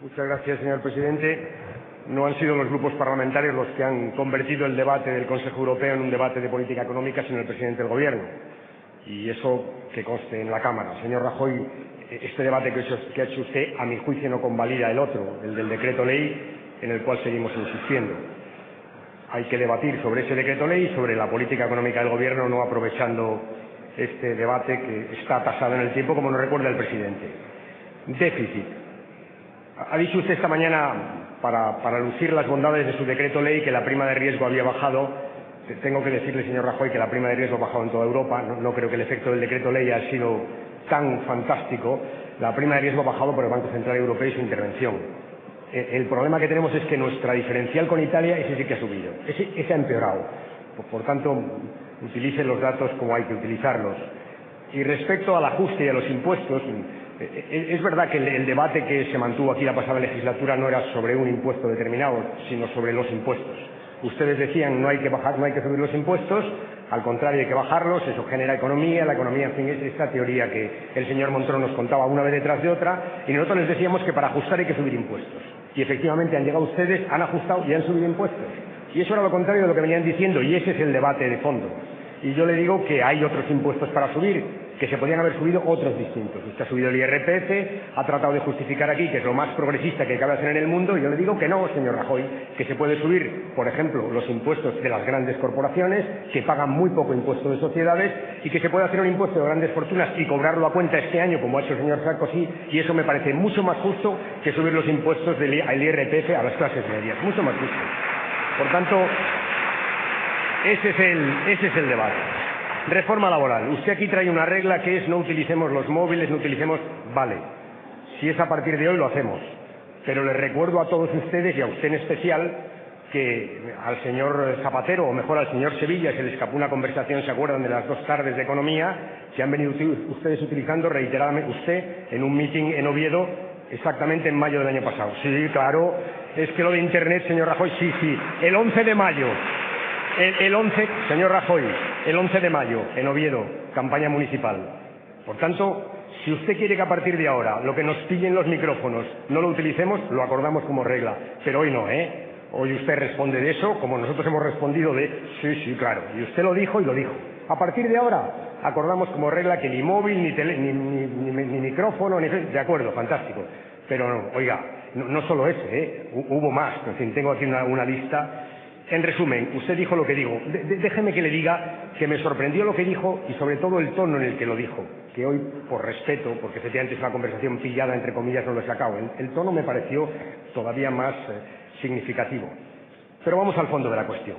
Muchas gracias, señor presidente. No han sido los grupos parlamentarios los que han convertido el debate del Consejo Europeo en un debate de política económica, sino el presidente del Gobierno. Y eso que conste en la Cámara. Señor Rajoy, este debate que ha hecho usted, a mi juicio, no convalida el otro, el del decreto ley, en el cual seguimos insistiendo. Hay que debatir sobre ese decreto ley y sobre la política económica del Gobierno, no aprovechando este debate que está atasado en el tiempo, como nos recuerda el presidente. Déficit. Ha dicho usted esta mañana, para lucir las bondades de su decreto ley, que la prima de riesgo había bajado. Tengo que decirle, señor Rajoy, que la prima de riesgo ha bajado en toda Europa. No creo que el efecto del decreto ley haya sido tan fantástico. La prima de riesgo ha bajado por el Banco Central Europeo y su intervención. El problema que tenemos es que nuestra diferencial con Italia, ese sí que ha subido. Ese ha empeorado. Por tanto, utilice los datos como hay que utilizarlos. Y respecto al ajuste y a los impuestos, es verdad que el debate que se mantuvo aquí la pasada legislatura no era sobre un impuesto determinado, sino sobre los impuestos. Ustedes decían no hay que subir los impuestos, al contrario hay que bajarlos, eso genera economía, la economía, en fin, es esta teoría que el señor Montoro nos contaba una vez detrás de otra, y nosotros les decíamos que para ajustar hay que subir impuestos. Y efectivamente han llegado ustedes, han ajustado y han subido impuestos. Y eso era lo contrario de lo que venían diciendo, y ese es el debate de fondo. Y yo le digo que hay otros impuestos para subir, que se podían haber subido otros distintos. Usted ha subido el IRPF, ha tratado de justificar aquí que es lo más progresista que cabe hacer en el mundo, y yo le digo que no, señor Rajoy, que se puede subir, por ejemplo, los impuestos de las grandes corporaciones, que pagan muy poco impuesto de sociedades, y que se puede hacer un impuesto de grandes fortunas y cobrarlo a cuenta este año, como ha hecho el señor Sarkozy, y eso me parece mucho más justo que subir los impuestos del IRPF a las clases medias. Mucho más justo. Por tanto, ese es el debate. Reforma laboral. Usted aquí trae una regla que es no utilicemos los móviles, no utilicemos... Vale, si es a partir de hoy lo hacemos. Pero les recuerdo a todos ustedes y a usted en especial que al señor Zapatero, o mejor al señor Sevilla, se le escapó una conversación, ¿se acuerdan?, de las 2 tardes de economía, que han venido ustedes utilizando reiteradamente, usted en un meeting en Oviedo, exactamente en mayo del año pasado. Sí, claro, es que lo de Internet, señor Rajoy, sí, el 11 de mayo. El 11, señor Rajoy, el 11 de mayo, en Oviedo, campaña municipal. Por tanto, si usted quiere que a partir de ahora lo que nos pillen los micrófonos no lo utilicemos, lo acordamos como regla. Pero hoy no, ¿eh? Hoy usted responde de eso, como nosotros hemos respondido de sí, claro. Y usted lo dijo y lo dijo. A partir de ahora, acordamos como regla que ni móvil, ni micrófono, ni... De acuerdo, fantástico. Pero no, oiga, no solo ese, ¿eh? Hubo más. En fin, tengo aquí una lista... En resumen, usted dijo lo que digo. Déjeme que le diga que me sorprendió lo que dijo y sobre todo el tono en el que lo dijo, que hoy, por respeto, porque efectivamente es una conversación pillada, entre comillas, no lo he sacado. El tono me pareció todavía más significativo. Pero vamos al fondo de la cuestión.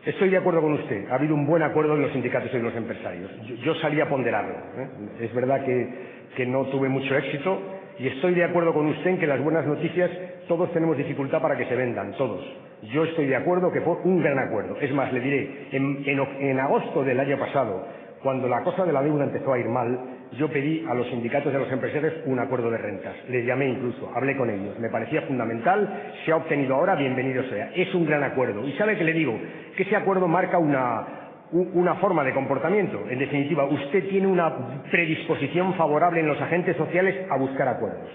Estoy de acuerdo con usted. Ha habido un buen acuerdo de los sindicatos y de los empresarios. Yo salí a ponderarlo, ¿eh? Es verdad que no tuve mucho éxito y estoy de acuerdo con usted en que las buenas noticias todos tenemos dificultad para que se vendan, todos. Yo estoy de acuerdo que fue un gran acuerdo. Es más, le diré, en agosto del año pasado, cuando la cosa de la deuda empezó a ir mal, yo pedí a los sindicatos y a los empresarios un acuerdo de rentas. Les llamé incluso, hablé con ellos. Me parecía fundamental, se ha obtenido ahora, bienvenido sea. Es un gran acuerdo. ¿Y sabe qué le digo? Que ese acuerdo marca una forma de comportamiento. En definitiva, usted tiene una predisposición favorable en los agentes sociales a buscar acuerdos.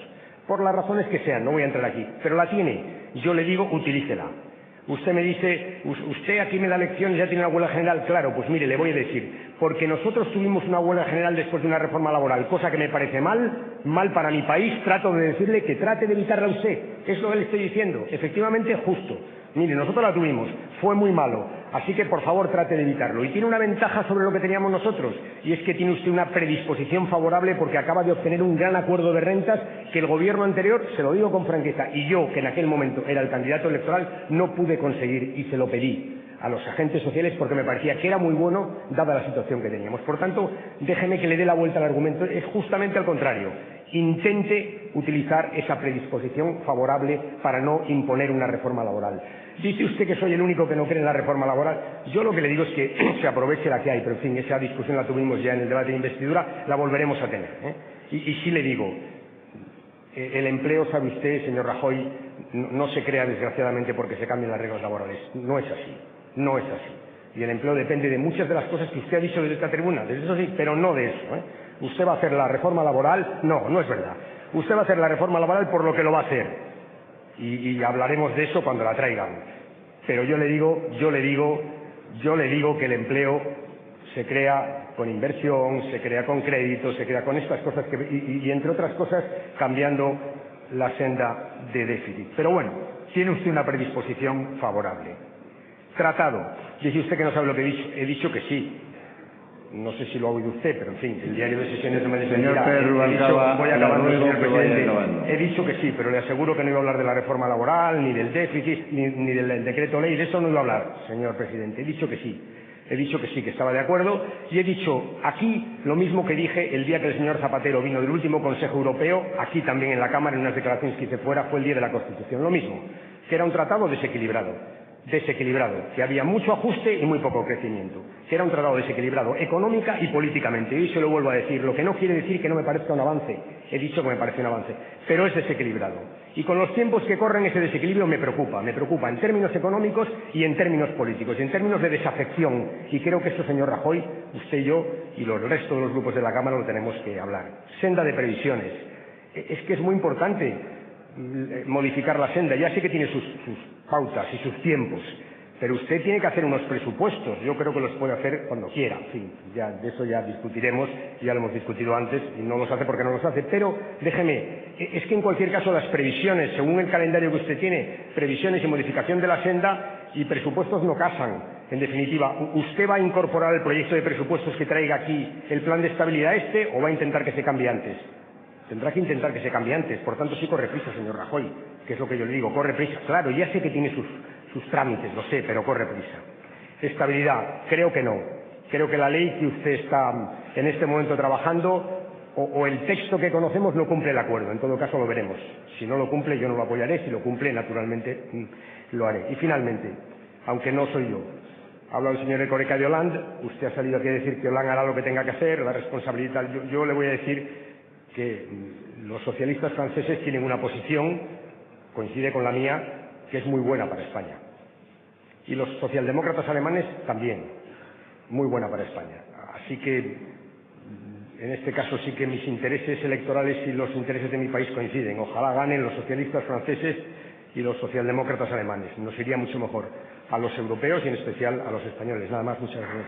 Por las razones que sean, no voy a entrar aquí, pero la tiene. Yo le digo, utilícela. Usted me dice, usted aquí me da lecciones, ya tiene una huelga general. Claro, pues mire, le voy a decir, porque nosotros tuvimos una huelga general después de una reforma laboral, cosa que me parece mal para mi país, trato de decirle que trate de evitarla usted. Es lo que le estoy diciendo. Efectivamente, justo. Mire, nosotros la tuvimos, fue muy malo, así que por favor trate de evitarlo. Y tiene una ventaja sobre lo que teníamos nosotros, y es que tiene usted una predisposición favorable porque acaba de obtener un gran acuerdo de rentas que el gobierno anterior, se lo digo con franqueza, y yo, que en aquel momento era el candidato electoral, no pude conseguir, y se lo pedí a los agentes sociales porque me parecía que era muy bueno dada la situación que teníamos. Por tanto, déjeme que le dé la vuelta al argumento, es justamente al contrario. Intente utilizar esa predisposición favorable para no imponer una reforma laboral. Dice usted que soy el único que no cree en la reforma laboral. Yo lo que le digo es que se aproveche la que hay, pero en fin, esa discusión la tuvimos ya en el debate de investidura, la volveremos a tener, ¿eh? Y sí le digo, el empleo, sabe usted, señor Rajoy, no se crea desgraciadamente porque se cambien las reglas laborales. No es así, no es así. Y el empleo depende de muchas de las cosas que usted ha dicho desde esta tribuna, de eso sí, pero no de eso, ¿eh? Usted va a hacer la reforma laboral, no es verdad. Usted va a hacer la reforma laboral por lo que lo va a hacer. y hablaremos de eso cuando la traigan. Pero yo le digo que el empleo se crea con inversión, se crea con crédito, se crea con estas cosas y entre otras cosas cambiando la senda de déficit. Pero bueno, tiene usted una predisposición favorable. Tratado. Dice usted que no sabe lo que he dicho. He dicho que sí. No sé si lo ha oído usted, pero en fin, el diario de sesiones no me dice. Señor Pérez Rubalcaba, voy acabando, señor presidente. Acabando. He dicho que sí, pero le aseguro que no iba a hablar de la reforma laboral, ni del déficit, ni del decreto ley. De eso no iba a hablar, señor presidente. He dicho que sí. He dicho que sí, que estaba de acuerdo, y he dicho aquí lo mismo que dije el día que el señor Zapatero vino del último Consejo Europeo, aquí también en la Cámara, en unas declaraciones que hice fuera, fue el día de la Constitución. Lo mismo, que era un tratado desequilibrado, que había mucho ajuste y muy poco crecimiento, que era un tratado desequilibrado económica y políticamente. Y se lo vuelvo a decir, lo que no quiere decir que no me parezca un avance, he dicho que me parece un avance, pero es desequilibrado. Y con los tiempos que corren ese desequilibrio me preocupa en términos económicos y en términos políticos, y en términos de desafección. Y creo que esto, señor Rajoy, usted y yo y el resto de los grupos de la Cámara lo tenemos que hablar. Senda de previsiones. Es que es muy importante modificar la senda. Ya sé que tiene sus pautas y sus tiempos, pero usted tiene que hacer unos presupuestos. Yo creo que los puede hacer cuando quiera. En fin, ya de eso ya discutiremos, ya lo hemos discutido antes y no los hace porque no los hace. Pero déjeme, es que en cualquier caso las previsiones, según el calendario que usted tiene, previsiones y modificación de la senda y presupuestos no casan. En definitiva, ¿usted va a incorporar el proyecto de presupuestos que traiga aquí el plan de estabilidad o va a intentar que se cambie antes? Tendrá que intentar que se cambie antes. Por tanto, sí corre prisa, señor Rajoy, que es lo que yo le digo. Corre prisa. Claro, ya sé que tiene sus trámites, lo sé, pero corre prisa. Estabilidad, creo que no. Creo que la ley que usted está en este momento trabajando o el texto que conocemos no cumple el acuerdo. En todo caso, lo veremos. Si no lo cumple, yo no lo apoyaré. Si lo cumple, naturalmente, lo haré. Y finalmente, aunque no soy yo, habla el señor Erkoreka de Hollande. Usted ha salido aquí a decir que Hollande hará lo que tenga que hacer, la responsabilidad. Yo le voy a decir que los socialistas franceses tienen una posición, coincide con la mía, que es muy buena para España. Y los socialdemócratas alemanes también, muy buena para España. Así que, en este caso sí que mis intereses electorales y los intereses de mi país coinciden. Ojalá ganen los socialistas franceses y los socialdemócratas alemanes. Nos iría mucho mejor a los europeos y en especial a los españoles. Nada más, muchas gracias.